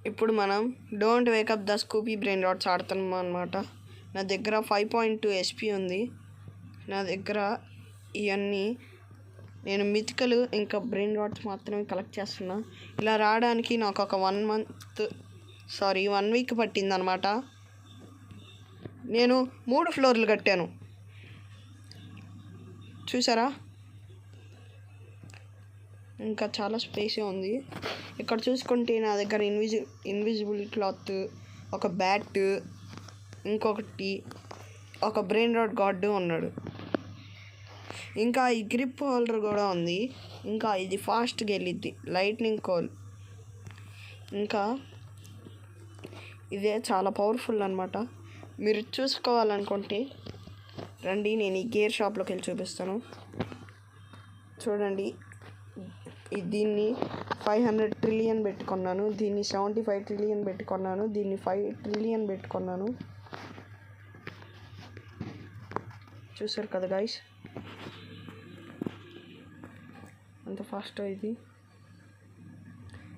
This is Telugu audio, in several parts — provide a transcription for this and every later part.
ఇప్పుడు మనం don't wake up the scoopy brain rots ఆడుతున్నాం అనమాట. నా దగ్గర 5.2 HP ఉంది. నా దగ్గర ఇవన్నీ నేను మితికలు ఇంకా బ్రెయిన్ రాట్స్ మాత్రమే కలెక్ట్ చేస్తున్నా. ఇలా రావడానికి నాకు ఒక 1 వీక్ పట్టింది అనమాట. నేను 3 ఫ్లోర్లు కట్టాను, చూసారా? ఇంకా చాలా స్పేసే ఉంది. ఇక్కడ చూసుకుంటే నా దగ్గర ఇన్విజిబుల్ క్లాత్, ఒక బ్యాట్, ఇంకొకటి ఒక బ్రెయిన్ రాట్ గార్డు ఉన్నాడు. ఇంకా ఈ గ్రిప్ హోల్డర్ కూడా ఉంది. ఇంకా ఇది ఫాస్ట్గా వెళ్ళిద్ది, లైట్నింగ్ కోల్. ఇంకా ఇదే చాలా పవర్ఫుల్ అనమాట. మీరు చూసుకోవాలనుకుంటే రండి, నేను ఈ గేర్ షాప్లోకి వెళ్ళి చూపిస్తాను. చూడండి, దీన్ని 500 ట్రిలియన్ పెట్టుకున్నాను, దీన్ని 75 ట్రిలియన్ పెట్టుకున్నాను, దీన్ని 5 ట్రిలియన్ పెట్టుకున్నాను. చూసారు కదా గైస్, అంత ఫాస్ట్ ఇది.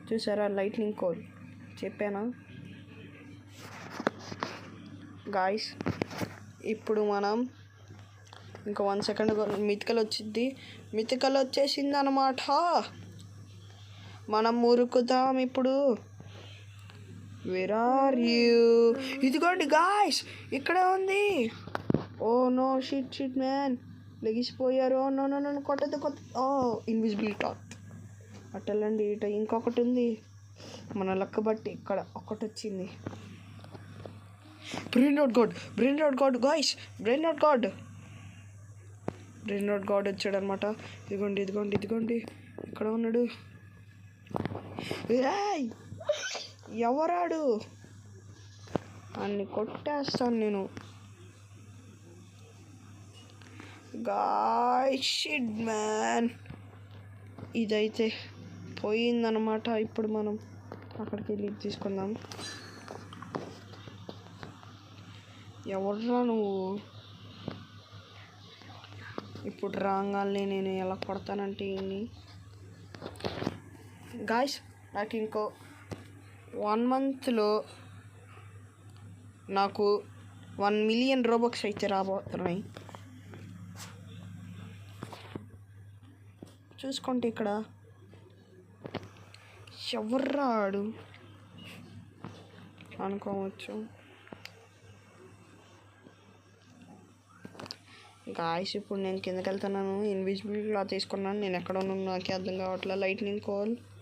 చూసారా, లైట్నింగ్ కోల్ చెప్పానా గాయస్? ఇప్పుడు మనం ఇంకా 1 సెకండ్ మితికలు వచ్చేసింది అన్నమాట. మనం మురుకుతాం ఇప్పుడు. Where are you? ఇదిగోండి గాయస్, ఇక్కడే ఉంది. ఓ నో, షిట్ మ్యాన్, లెగిసిపోయారు. నో కొట్టదు. ఓ ఇన్విజిబుల్ టాత్ అట్టెళ్ళండి. ఇట ఇంకొకటి ఉంది. మన లెక్క బట్టి ఇక్కడ ఒకటి వచ్చింది. Brain rot god guys, brain rot god వచ్చాడు అనమాట. ఇదిగోండి, ఇక్కడ ఉన్నాడు. ఎవరాడు? అన్ని కొట్టేస్తాను నేను. గాయ్స్, షిట్ మ్యాన్, ఇదైతే పోయిందనమాట. ఇప్పుడు మనం అక్కడికి వెళ్ళి తీసుకుందాం. ఎవర్రా నువ్వు? ఇప్పుడు రాగానే నేను ఎలా కొడతానంటే గాయ్స్, నాకు ఇంకో 1 మంత్లో నాకు 1 మిలియన్ రోబక్స్ అయితే రాబోతున్నాయి. చూసుకుంటే ఇక్కడ ఎవర్రాడు అనుకోవచ్చు. గాయస్, ఇప్పుడు నేను కిందకి వెళ్తున్నాను. ఇన్విజిబుల్ క్లాత్ తీసుకున్నాను. నేను ఎక్కడ ఉన్నాను నాకే అర్థం కావట్లేదు. Lightning coal